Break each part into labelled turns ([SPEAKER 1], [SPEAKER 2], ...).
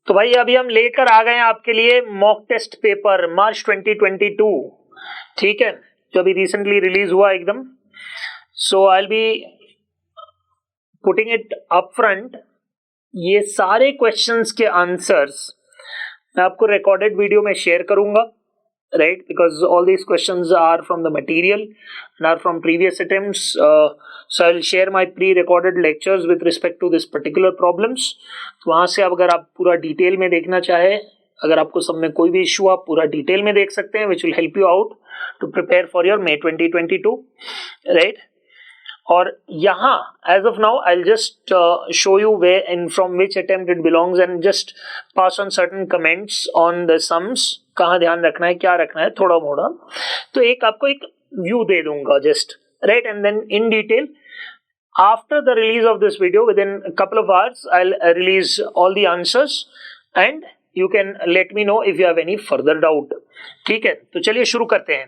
[SPEAKER 1] तो भाई अभी हम लेकर आ गए हैं आपके लिए मॉक टेस्ट पेपर मार्च 2022, ठीक है, जो अभी रिसेंटली रिलीज हुआ एकदम. So I will be putting it up front. ये सारे क्वेश्चंस के आंसर्स मैं आपको रिकॉर्डेड वीडियो में शेयर करूंगा, right, because all these questions are from the material and are from previous attempts. So I will share my pre recorded lectures with respect to this particular problems. तो वहां से अगर आप पूरा detail में देखना चाहे, अगर आपको सब में कोई भी इशू, आप पूरा डिटेल में देख सकते हैं, which will help you out to prepare for your May 2022, right. और यहाँ as of now I'll just show you where and from which attempt it belongs and just pass on certain comments on the sums. कहाँ ध्यान रखना है, क्या रखना है, थोड़ा मोड़ा. तो एक आपको एक व्यू दे दूंगा just, right, and then in detail after the release of this video within a couple of hours I'll release all the answers and you can let me know if you have any further doubt. ठीक है, तो चलिए शुरू करते हैं.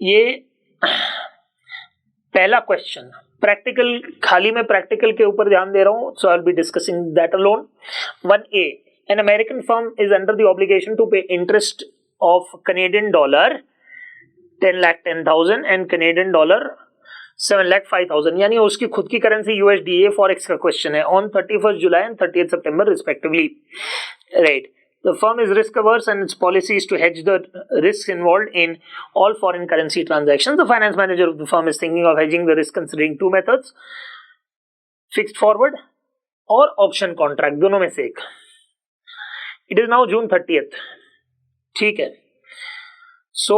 [SPEAKER 1] ये पहला question practical, खाली मैं प्रैक्टिकल के ऊपर ध्यान दे रहा हूं, so I will be discussing that alone. 1A, an American firm is under the obligation to pay interest of Canadian dollar 10,10,000 and Canadian dollar 7,05,000, यानी उसकी खुद की करेंसी USDA फॉरेक्स का क्वेश्चन है, on 31st July and 30th September respectively, right. The firm is risk averse and its policy is to hedge the risks involved in all foreign currency transactions. The finance manager of the firm is thinking of hedging the risk considering two methods: fixed forward or option contract, दोनों में से एक. It is now June 30th, ठीक है. So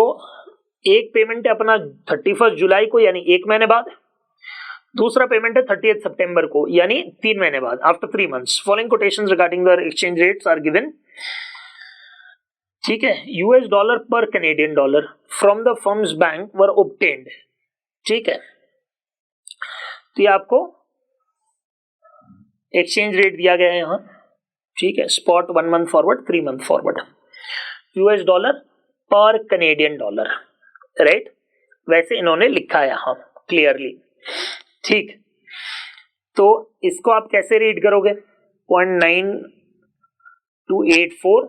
[SPEAKER 1] एक payment है अपना 31st जुलाई को, यानी एक महीने बाद. दूसरा पेमेंट है 30th सितंबर को, यानी 3 महीने बाद, after 3 months. Following quotations regarding the exchange rates are given. ठीक है, US डॉलर पर Canadian dollar from the firm's bank were obtained. ठीक है, तो ये आपको एक्सचेंज रेट दिया गया है यहां. ठीक है, spot 1 month forward, 3 month forward, US dollar पर Canadian डॉलर, राइट. वैसे इन्होंने लिखा है यहां क्लियरली. ठीक, तो इसको आप कैसे रीड करोगे? 0.9284,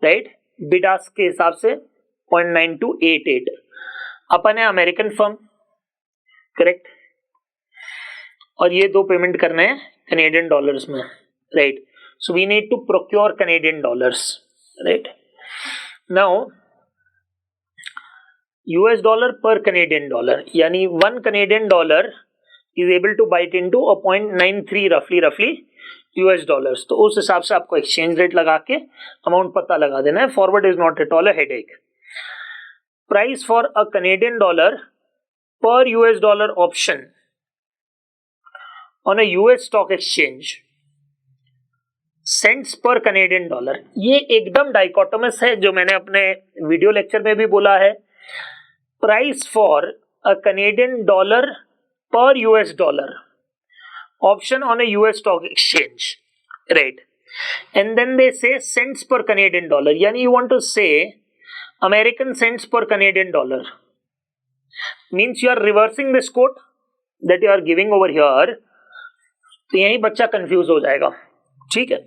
[SPEAKER 1] राइट, बिडास के हिसाब से 0.9288. अपन है अमेरिकन फर्म, करेक्ट, और ये दो पेमेंट करने हैं Canadian डॉलर्स में, right. So we need to procure Canadian dollars, right. Now US dollar पर Canadian डॉलर, यानी 1 Canadian dollar is able to bite into a 0.93 roughly US dollars. तो उस हिसाब से आपको एक्सचेंज रेट लगा के अमाउंट पता लगा देना है. Forward is not at all a headache. Price for a Canadian dollar पर US dollar option on a US stock exchange, cents पर Canadian डॉलर. ये एकदम डाइकोटोमस है, जो मैंने अपने वीडियो लेक्चर में भी बोला है. Price for a Canadian dollar per US dollar option on a US stock exchange, right, and then they say cents per Canadian dollar, yani you want to say American cents per Canadian dollar, means you are reversing this quote that you are giving over here. तो यही बच्चा confuse हो जाएगा. ठीक है,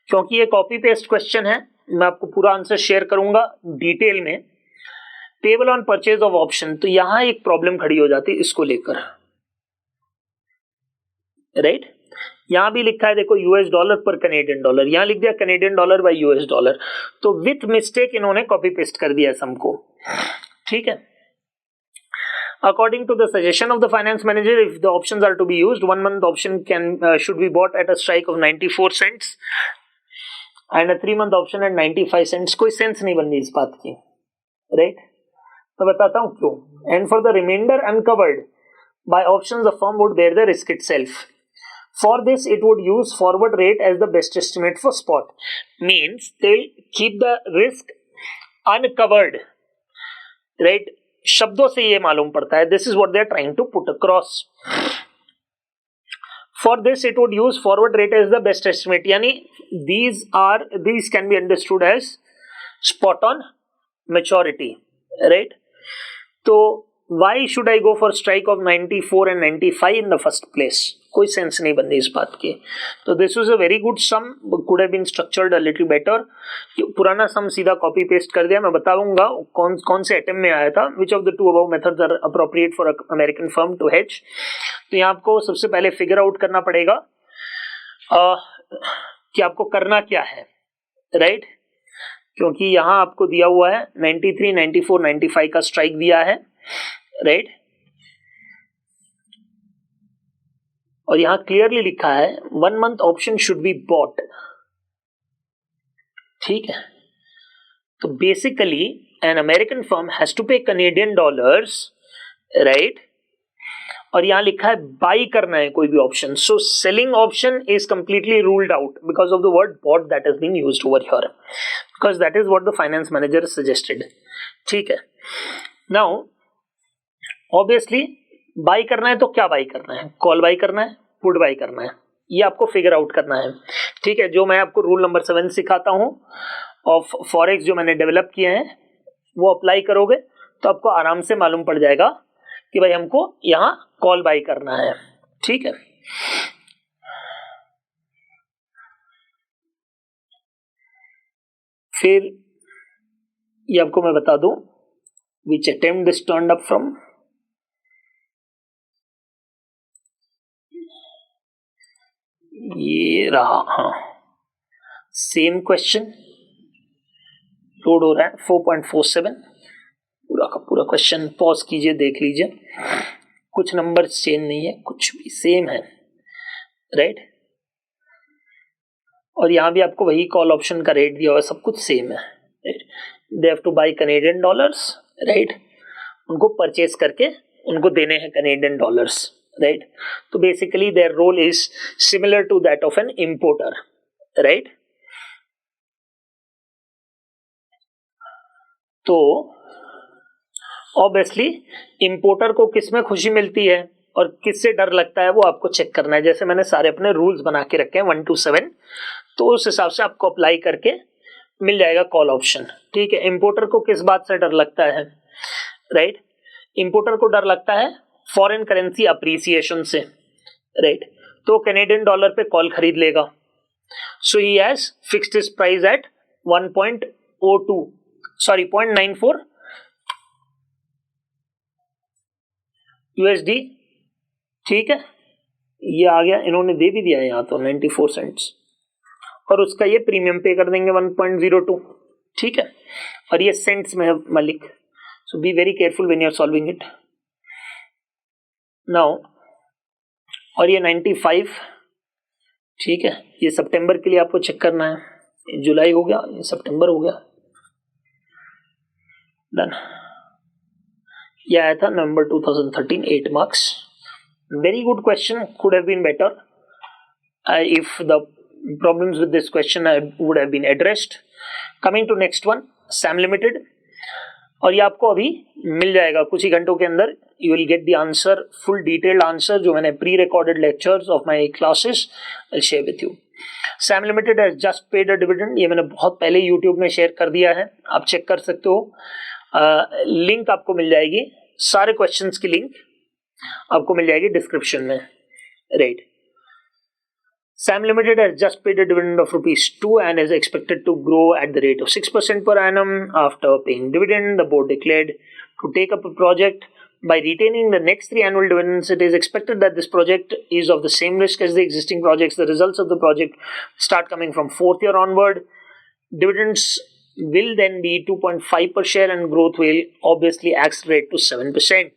[SPEAKER 1] क्योंकि ये copy paste question है, मैं आपको पूरा आंसर शेयर करूंगा डिटेल में. Payable on purchase of option, तो यहां एक प्रॉब्लम खड़ी हो जाती है इसको लेकर, राइट. यहां भी लिखा है देखो US डॉलर पर Canadian डॉलर, यहां लिख दिया Canadian dollar by US dollar, तो विथ मिस्टेक इन्होंने कॉपी पेस्ट कर दिया सम को. ठीक है. According to the suggestion of the finance manager, if the options are to be used, 1 month option should be bought at a strike of 94 cents and a 3 month option at 95 cents. कोई sense नहीं बन रही इस बात की, right. मैं बताता हूं क्यों. And for the remainder uncovered by options, the firm would bear the risk itself. For this, it would use forward rate as the best estimate for spot. Means they'll keep the risk uncovered, right? शब्दों से ये मालूम पड़ता है. This is what they are trying to put across. For this, it would use forward rate as the best estimate. यानी these can be understood as spot on maturity, right? तो why should I go for strike of 94 and 95 in the first place? कोई sense नहीं बन रही इस बात की. तो this was a very good sum, could have been structured a little better. पुराना सम सीधा कॉपी पेस्ट कर दिया. मैं बताऊंगा कौन कौन से अटेम्प्ट में आया था. Which of the two above methods are appropriate for American firm to hedge. तो यहाँ आपको सबसे पहले फिगर आउट करना पड़ेगा कि आपको करना क्या है, राइट? क्योंकि यहां आपको दिया हुआ है 93, 94, 95 का स्ट्राइक दिया है, राइट? और यहां क्लियरली लिखा है 1 month option should be bought. ठीक है. तो basically an American firm has to pay Canadian dollars, right? और यहां लिखा है बाई करना है कोई भी ऑप्शन. So selling option is completely ruled out because of the word bought that is being used over here, because that is what the finance manager suggested. ठीक है. नाउ ऑब्वियसली बाई करना है तो क्या बाई करना है? कॉल बाई करना है, पुट बाई करना है, ये आपको फिगर आउट करना है. ठीक है. जो मैं आपको रूल नंबर 7 सिखाता हूं ऑफ फॉरेक्स जो मैंने डेवलप किए हैं वो अप्लाई करोगे तो आपको आराम से मालूम पड़ जाएगा कि भाई हमको यहां कॉल बाई करना है. ठीक है. फिर ये आपको मैं बता दूं which attempt this turned up from. ये रहा. हाँ, सेम क्वेश्चन लोड हो रहा है 4.47. पूरा का पूरा क्वेश्चन पॉज कीजिए, देख लीजिए. कुछ नंबर चेंज नहीं है, कुछ भी सेम है, राइट? और यहां भी आपको वही कॉल ऑप्शन का रेट दिया हुआ है, सब कुछ सेम है, right? They have to buy Canadian dollars, right? उनको परचेस करके उनको देने हैं कैनेडियन डॉलर्स, राइट? तो basically their role is similar to that of an importer, right? तो ऑब्वियसली इंपोर्टर को किस में खुशी मिलती है और किससे डर लगता है वो आपको चेक करना है. जैसे मैंने सारे अपने रूल्स बना के रखे हैं 1 to 7, तो उस हिसाब से आपको अप्लाई करके मिल जाएगा कॉल ऑप्शन. ठीक है. इंपोर्टर को किस बात से डर लगता है, राइट? इंपोर्टर को डर लगता है फॉरेन करेंसी अप्रिसिएशन से, राइट? तो कैनेडियन डॉलर पे कॉल खरीद लेगा. So he has fixed his price at 0.94 USD. ठीक है. ये आ गया, इन्होंने दे भी दिया है यहाँ तो 94 सेंट्स, और उसका ये प्रीमियम पे कर देंगे 1.02. ठीक है. और ये सेंट्स में है मालिक. So be very careful when you are solving it now. और ये 95. ठीक है. ये सितंबर के लिए आपको चेक करना है. ये जुलाई हो गया, ये सितंबर हो गया, डन. ये आया था नवंबर 2013, 8 marks. Very good question, could have been better if the problems with this question would have been addressed. Coming to next one, Sam Limited. और ये आपको अभी मिल जाएगा कुछ ही घंटों के अंदर. You will get the answer, full detailed answer जो मैंने pre recorded lectures of my classes I share with you. Sam limited has just paid a dividend. ये मैंने बहुत पहले यूट्यूब में शेयर कर दिया है, आप चेक कर सकते हो. लिंक आपको मिल जाएगी, सारे क्वेश्चंस की लिंक आपको मिल जाएगी डिस्क्रिप्शन में, right? Sam Limited has just paid a dividend of ₹2 and is expected to grow at the rate of 6% per annum. After paying dividend, the board declared to take up a project. By retaining the next 3 annual dividends, it is expected that this project is of the same risk as the existing projects. The results of the project start coming from 4th year onward. Dividends will then be 2.5 per share and growth will obviously accelerate to 7%.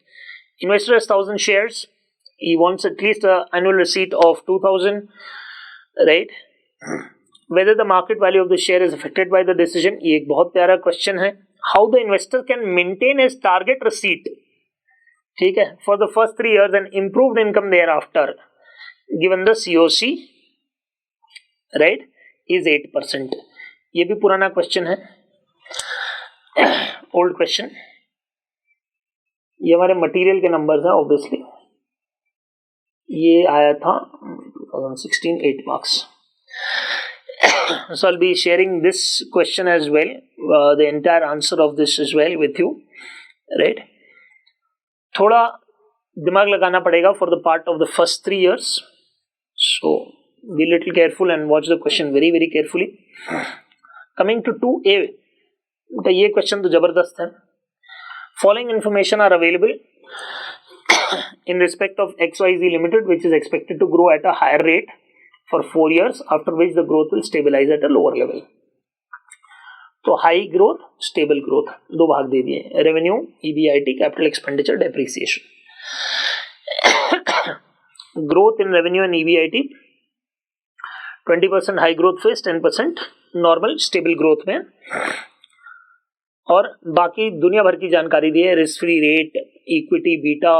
[SPEAKER 1] Investor has 1,000 shares. He wants at least an annual receipt of 2,000. Right? Whether the market value of the share is affected by the decision, ये एक बहुत प्यारा question है. How the investor can maintain his target receipt, ठीक है, for the first 3 years and improved income thereafter, given the COC, right, is 8%. ये भी पुराना क्वेश्चन है, ओल्ड क्वेश्चन. ये हमारे मटेरियल के नंबर है ऑब्वियसली. ये आया था 2016, 8 marks. So I'll be sharing this question as well, the entire answer of this as well with you, right? थोड़ा दिमाग लगाना पड़ेगा for the part of the first 3 years, So be little careful and watch the question very very carefully. Coming to 2A, तो ये question तो जबरदस्त है. Following information are available in respect of XYZ Limited, which is expected to grow at a higher rate for 4 years, after which the growth will stabilize at a lower level. तो high growth, stable growth, दो भाग दे दिए. Revenue, EBIT, capital expenditure, depreciation. Growth in revenue and EBIT 20% high growth phase, 10% normal stable growth में. और बाकी दुनिया भर की जानकारी दी है. Risk free rate, equity beta,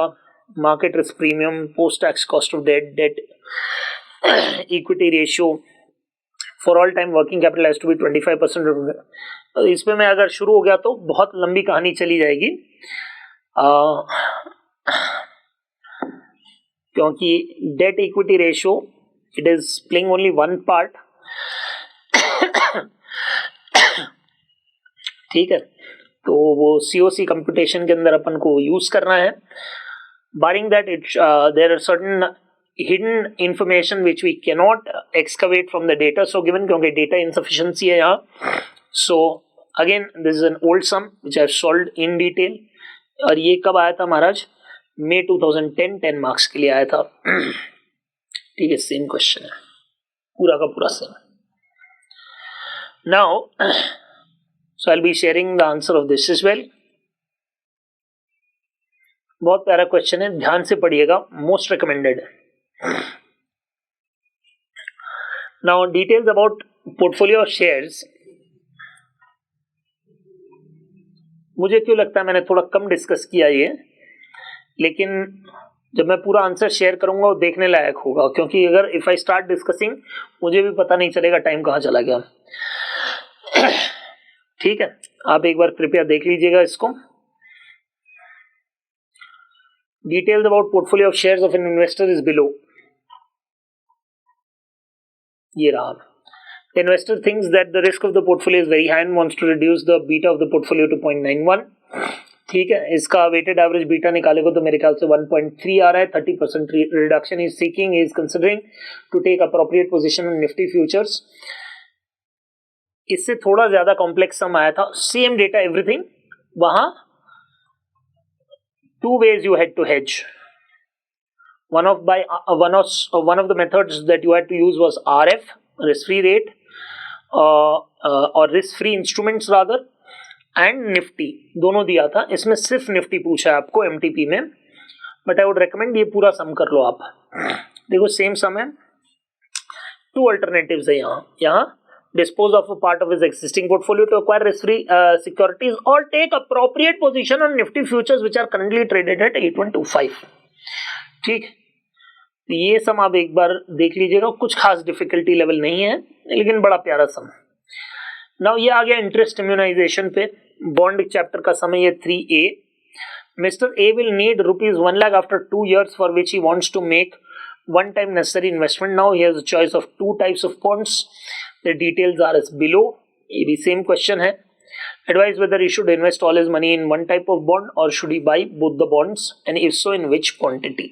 [SPEAKER 1] market risk premium, post tax cost of debt, equity ratio, for all time working capital has to be 25%. इसमें मैं अगर शुरू हो गया तो बहुत लंबी कहानी चली जाएगी, क्योंकि date equity ratio it is playing only one part. ठीक है, तो वो COC कंप्यूटेशन के अंदर अपन को यूज करना है. Barring that it there are certain hidden information which we cannot excavate from the data so given, क्योंकि data insufficiency है यहाँ. So again this is an old sum which I have solved in detail. और ये कब आया था महाराज? May 2010, 10 marks के लिए आया था. ठीक है, सेम क्वेश्चन है, पूरा का पूरा same. Now so I'll be sharing the answer of this as well. बहुत प्यारा क्वेश्चन है, ध्यान से पढ़िएगा, most recommended. Now details about portfolio of shares. मुझे क्यों लगता है मैंने थोड़ा कम डिस्कस किया ये, लेकिन जब मैं पूरा आंसर शेयर करूंगा वो देखने लायक होगा, क्योंकि अगर इफ आई स्टार्ट डिस्कसिंग मुझे भी पता नहीं चलेगा टाइम कहाँ चला गया. ठीक है, आप एक बार कृपया देख लीजिएगा इसको. Details about portfolio of shares of an investor is below. ये रहा. The investor thinks that the risk of the portfolio is very high and wants to reduce the beta of the portfolio to 0.91. ठीक है, इसका weighted average beta निकालेगा तो मेरे ख्याल से 1.3 आ रहा है. 30% reduction is seeking. He is considering to take appropriate position on Nifty futures. इससे थोड़ा ज्यादा कॉम्प्लेक्स सम आया था. Same data everything. वहां two ways you had to hedge. One of the methods that you had to use was RF, risk-free rate, or risk-free instruments rather, and Nifty. दोनों दिया था. इसमें सिर्फ Nifty पूछा है आपको MTP में, but I would recommend ये पूरा सम कर लो आप. देखो सेम सम है. Two alternatives है यहाँ. Dispose of a part of his existing portfolio to acquire risk-free securities or take appropriate position on Nifty futures which are currently traded at 8125. ठीक, ये सम आप एक बार देख लीजिएगा. कुछ खास डिफिकल्टी लेवल नहीं है, लेकिन बड़ा प्यारा सम. नाउ ये आ गया इंटरेस्ट इम्यूनाइजेशन पे. बॉन्ड चैप्टर का समय ये 3A. Mister A will need ₹1 lakh after 2 years for which he wants to make one time necessary investment. Now he has a choice of 2 types of bonds. The details are as below. ये भी same question है. Advise whether he should invest all his money in one type of bond or should he buy both the bonds, and if so in which quantity.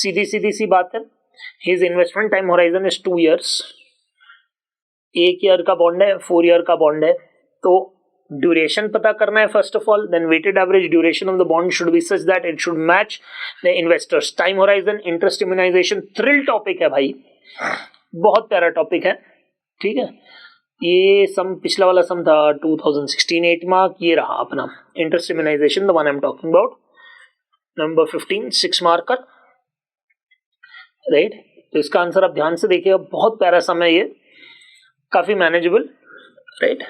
[SPEAKER 1] सीधी सी बात है. His investment time horizon is 2 years. 1 year का bond है, 4 year का bond है. तो duration पता करना है first of all. Then weighted average duration of the bond should be such that it should match the investors time horizon. Interest immunization thrill topic है भाई, बहुत प्यारा टॉपिक है. ठीक है, ये सम पिछला वाला सम था 2016 8 मार्क. ये रहा अपना interest immunization, the one I am talking about, number 15 6 marker. Right, तो इसका आंसर आप ध्यान से देखिएगा. बहुत प्यारा सम है ये, काफी मैनेजेबल. राइट,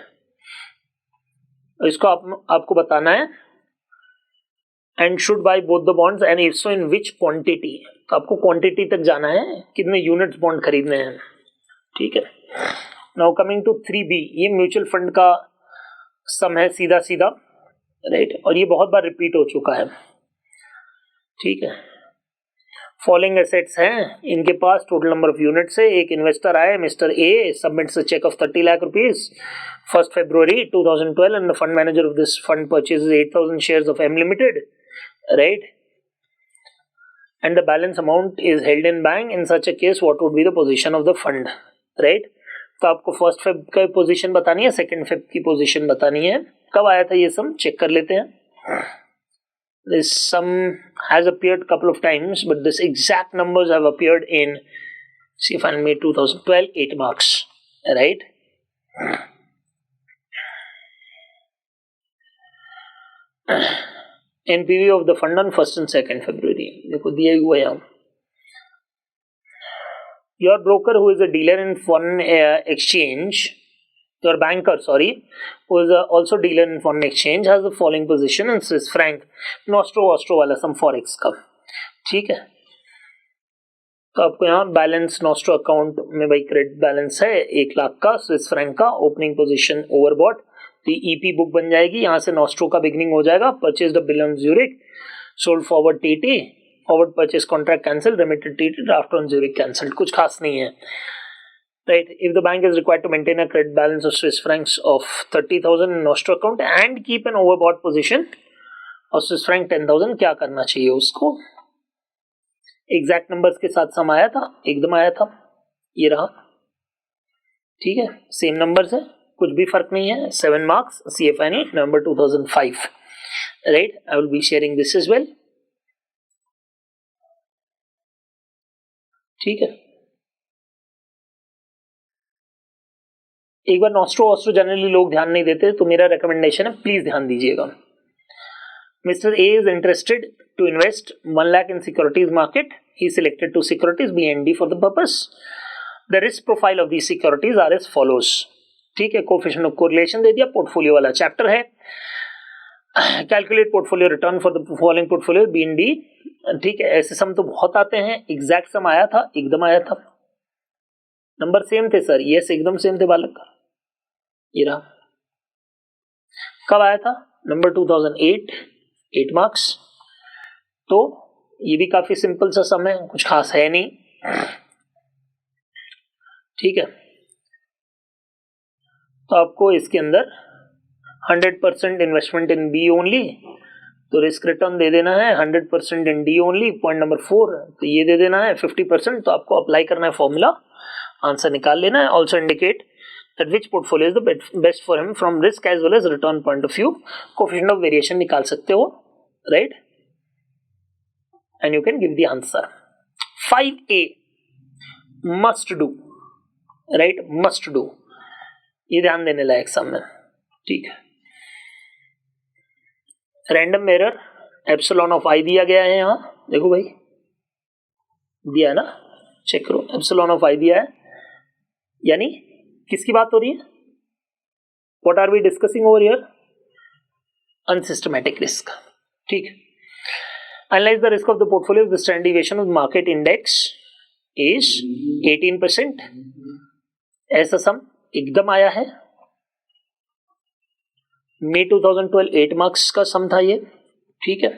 [SPEAKER 1] इसको आपको बताना है. And should by both the bonds and if so in which quantity. तो आपको क्वांटिटी तक जाना है, कितने यूनिट्स बॉन्ड खरीदने हैं. ठीक है. Now coming to 3B. ये म्यूचुअल फंड का सम है सीधा सीधा. राइट, और ये बहुत बार रिपीट हो चुका है. ठीक है. फॉलोइंग एसेट्स हैं इनके पास, टोटल नंबर ऑफ यूनिट्स है. एक इन्वेस्टर आए, mister A submits a cheque of 30 lakh rupees 1st February 2012 and the fund manager of this fund purchases 8,000 shares of M Limited, right? and the balance amount is held in bank, in such a case what would be the position of the fund, right? तो आपको first Feb का position बतानी है, second Feb की position बतानी है. कब आया था ये सम, चेक कर लेते हैं. This sum has appeared couple of times, but this exact numbers have appeared in, see if I made 2012, 8 marks, right? NPV of the fund on 1st and 2nd February. देखो दिया हुआ है. Your broker, who is a dealer in foreign exchange, your banker, sorry, who is also dealer in foreign exchange, has the following position in Swiss franc, Nostro वाला सम forex का. ठीक है, तो आपको यहाँ बैलेंस नॉस्ट्रो अकाउंट में भाई credit balance है 1 लाख का स्विस फ्रैंक का, ओपनिंग पोजीशन ओवरबॉट, तो ईपी बुक बन जाएगी. यहाँ से नॉस्ट्रो का बिगनिंग हो जाएगा. Purchase the bill on Zurich, sold forward TT, forward purchase contract cancel, remitted TT, draft on Zurich cancelled. कुछ खास नहीं है, right? If the bank is required to maintain a credit balance of Swiss francs of 30,000 in Nostro account and keep an overbought position of Swiss franc 10,000, क्या करना चाहिए उसको? Exact numbers के साथ सम आया था, एकदम आया था, ये रहा. ठीक है, सेम नंबर्स है, कुछ भी फर्क नहीं है. 7 marks, CFNE November 2005, right? I will be sharing this as well. ठीक है, एक बार नॉस्ट्रो जनरली लोग ध्यान नहीं देते, तो मेरा रिकमेंडेशन है प्लीज ध्यान दीजिएगा. Mister A is interested to invest 1 lakh in securities market. He selected 2 securities BND for the purpose. The risk profile of these securities are as follows. ठीक है, कोएफिशिएंट ऑफ कोरिलेशन दे दिया, पोर्टफोलियो वाला chapter है. Calculate portfolio return for the following portfolio BND. ठीक है, ऐसे सम तो बहुत आते हैं. एग्जैक्ट सम आया था, एकदम आया था. नंबर सेम थे सर, यस एकदम सेम थे बालक. ये रहा. कब आया था? Number 2008, 8 marks. तो ये भी काफी सिंपल सा सम है, कुछ खास है नहीं. ठीक है, तो आपको इसके अंदर 100% इन्वेस्टमेंट इन बी ओनली, तो रिस्क रिटर्न दे देना है. 100% इन डी ओनली, पॉइंट नंबर 4, तो ये दे देना है 50%. तो आपको अप्लाई करना है फॉर्मूला, आंसर निकाल लेना है. Also indicate that which portfolio is the best for him from risk as well as return point of view. Coefficient of variation निकाल सकते हो, right? And you can give the answer. 5A must do, right? Must do. ये ध्यान देने लायक सम है. ठीक है, random error epsilon of आई दिया गया है. यहाँ देखो भाई, दिया है ना, चेक करो. एप्सिलॉन ऑफ आई दिया है, यानी किसकी बात हो रही है? What are we discussing over here? Unsystematic risk. ठीक है, analyze the risk of the portfolio. The standard deviation of the market index is 18%. ऐसा सम एकदम आया है. May 2012, 8 marks का सम था ये. ठीक है,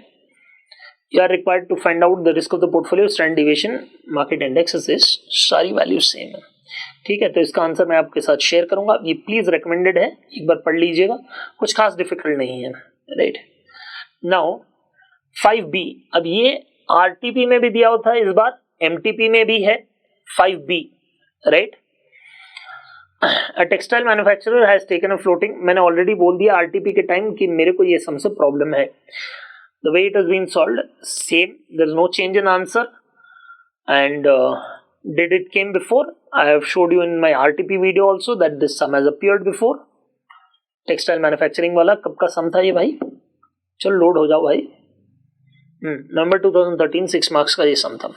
[SPEAKER 1] you are required to find out the risk of the portfolio, standard deviation, market index is सारी वैल्यू सेम है. ठीक है, तो इसका आंसर मैं आपके साथ शेयर करूंगा. ये प्लीज रिकमेंडेड है, एक बार पढ़ लीजिएगा, कुछ खास डिफिकल्ट नहीं है. Right, now 5B. अब ये RTP में भी दिया होता है, इस बार MTP में भी है 5B. Right, a textile manufacturer has taken a floating. मैंने ऑलरेडी बोल दिया RTP के टाइम कि मेरे को ये सम से प्रॉब्लम है. The way it has been solved same, there is no change in answer. And did it came before? I have showed you in my RTP video also that this sum has appeared before. Textile manufacturing वाला कब का सम था ये भाई? चलो load हो जाओ भाई. नवंबर 2013, 6 marks का ये सम था.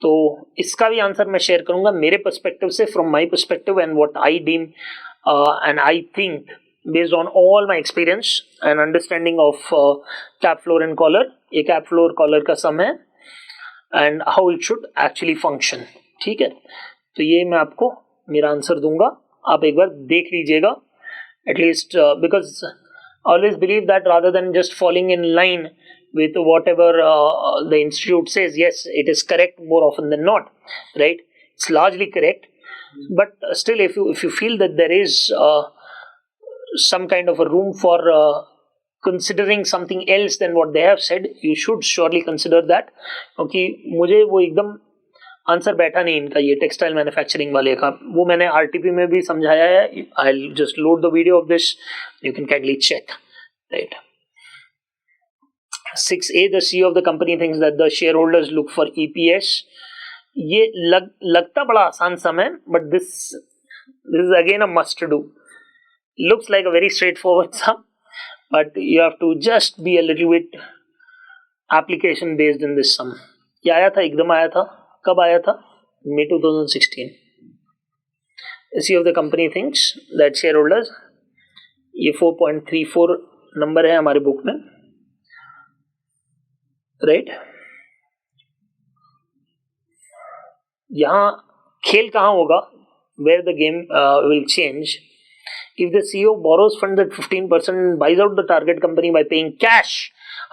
[SPEAKER 1] तो इसका भी आंसर मैं शेयर करूंगा मेरे पर्सपेक्टिव से, from my perspective and what I deem and I think based on all my experience and understanding of cap floor and collar. ये कैप फ्लोर कॉलर का सम है and how it should actually function. ठीक है, तो ये मैं आपको मेरा आंसर दूंगा, आप एक बार देख लीजिएगा at least, because always believe that rather than just falling in line with whatever the institute says, yes it is correct more often than not, right? It's largely correct, but still if you feel that there is some kind of a room for considering something else than what they have said, you should surely consider that, क्योंकि मुझे वो एकदम answer बैठा नहीं इनका ये textile manufacturing वाले का, वो मैंने आरटीपी में भी समझाया है. I just load the video of this, you can kindly check. Right. 6A, the CEO of the company thinks that the shareholders look for EPS. ये लगता बड़ा आसान सम है, but this is again a must to do. Looks like a very straightforward sum, but you have to just be a little bit application based in this sum. ये आया था, एकदम आया था. कब आया था? May 2016. The CEO of the company thinks that shareholders, ये 4.34 नंबर है हमारे बुक में. राइट. यहां खेल कहां होगा? Where the game will change. If the CEO borrows fund that 15% and buys out the target company by paying cash,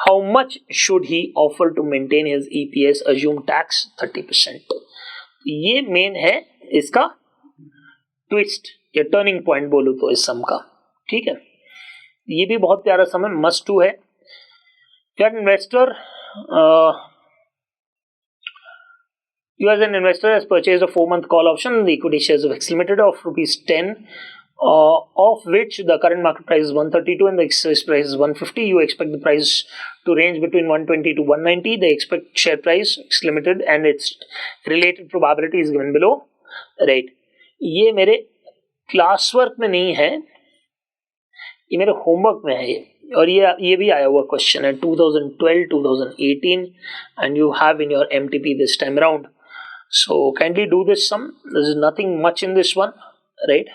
[SPEAKER 1] how much should he offer to maintain his EPS? Assume tax 30%. ये main है इसका twist या turning point बोलूं तो इस सम का. ठीक है. ये भी बहुत प्यारा सम है, मस्ट टू है. That investor, you as an investor has purchased a 4-month call option on the equity shares of X Limited of rupees 10, of which the current market price is 132 and the exercise price is 150. You expect the price to range between 120 to 190. They expect share price X Limited and its related probability is given below. Right. ये मेरे class work में नहीं है, ये मेरे homework में है. और ये भी आया हुआ क्वेश्चन है 2012, 2018 and you have in your MTP this time around. So kindly do this sum. There is nothing much in this one, right?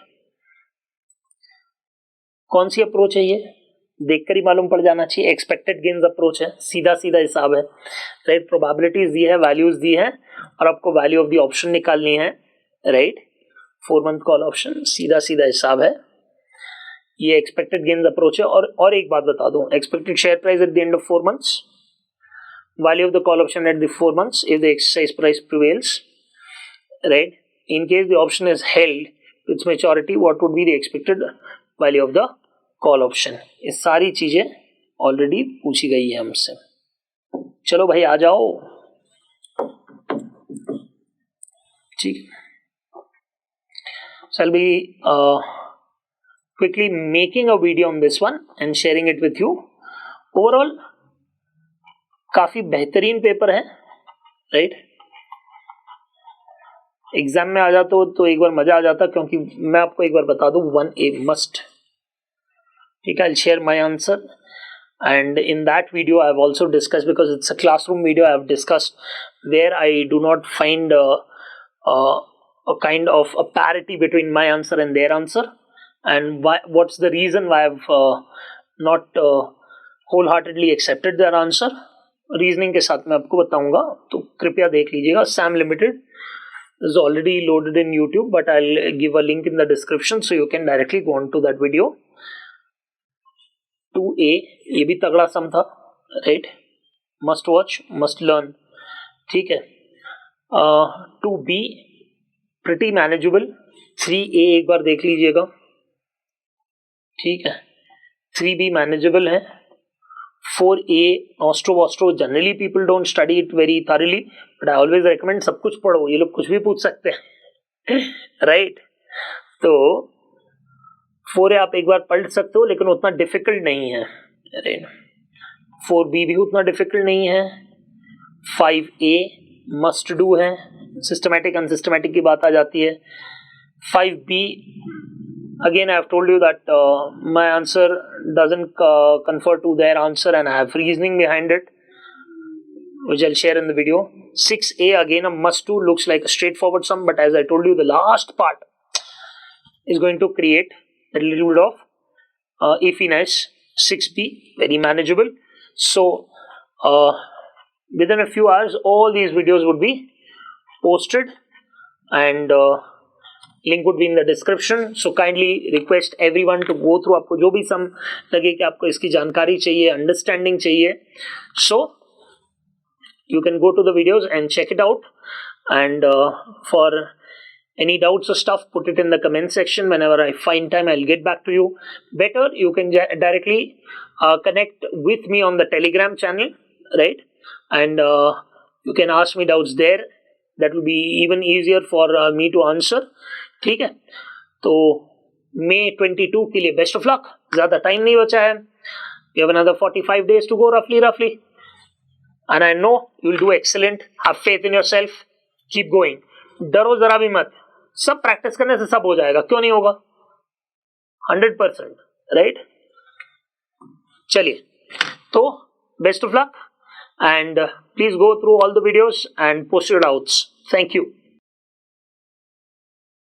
[SPEAKER 1] कौन सी अप्रोच है ये? देखकर ही मालूम पड़ जाना चाहिए. एक्सपेक्टेड गेन्स अप्रोच है, सीधा सीधा हिसाब है. राइट. प्रोबेबिलिटीज दी है, वैल्यूज दी है और आपको वैल्यू ऑफ द ऑप्शन निकालनी है. राइट. 4-month कॉल ऑप्शन, सीधा सीधा हिसाब है. ये एक्सपेक्टेड गेन्स अप्रोच है. और एक बात बता दूं, expected share price at the end of 4 months, value of the call option at the 4 months if the exercise price prevails, right? In case the option is held to its maturity, what would be the expected value of the call option? ये सारी चीजें already पूछी गई है हमसे. चलो भाई आ जाओ. ठीक. So I'll be quickly making a video on this one and sharing it with you. Overall काफी बेहतरीन पेपर है. राइट. एग्जाम में आ जाता तो एक बार मजा आ जाता, क्योंकि मैं आपको एक बार बता दूं 1A मस्ट. ठीक है. I'll share my answer and in that video I have also discussed, because it's a classroom video, I have discussed where I do not find a kind of a parity between my answer and their answer. And what's the reason why I've not wholeheartedly accepted their answer. Reasoning के साथ मैं आपको बताऊंगा, तो कृपया देख लीजिएगा. Sam limited is already loaded in YouTube, but I'll give a link in the description so you can directly go on to that video. 2A, ये भी तगड़ा सम था. Right. Must watch, must learn. ठीक है. 2B pretty manageable. 3A एक बार देख लीजिएगा. ठीक है. 3B मैनेजेबल है. 4A Austro generally people don't study it very thoroughly, but I always recommend सब कुछ पढ़ो, ये लोग कुछ भी पूछ सकते हैं. राइट. तो 4A आप एक बार पढ़ सकते हो, लेकिन उतना डिफिकल्ट नहीं है. राइट. 4B भी उतना डिफिकल्ट नहीं है. 5A मस्ट डू है. सिस्टमैटिक अनसिस्टमैटिक की बात आ जाती है. 5B again I have told you that my answer doesn't confer to their answer and I have reasoning behind it, which I'll share in the video. 6A again a must do, looks like a straightforward sum, but as I told you, the last part is going to create a little bit of iffiness. 6B very manageable. So within a few hours all these videos would be posted and link would be in the description. So kindly request everyone to go through. आपको जो भी सम लगे कि आपको इसकी जानकारी चाहिए, understanding चाहिए, so you can go to the videos and check it out. And for Any doubts or stuff, put it in the comment section. Whenever I find time, I'll get back to you. Better, you can directly connect with me on the Telegram channel, right? And you can ask me doubts there. That will be even easier for me to answer. ठीक है, तो May 22 के लिए best of luck. ज्यादा time नहीं बचा है. You have another 45 days to go roughly. And I know you'll do excellent. Have faith in yourself. Keep going. डरो जरा भी मत. सब प्रैक्टिस करने से सब हो जाएगा. क्यों नहीं होगा? 100%, राइट? चलिए, तो best of luck and please go through all the videos and post your doubts. Thank you.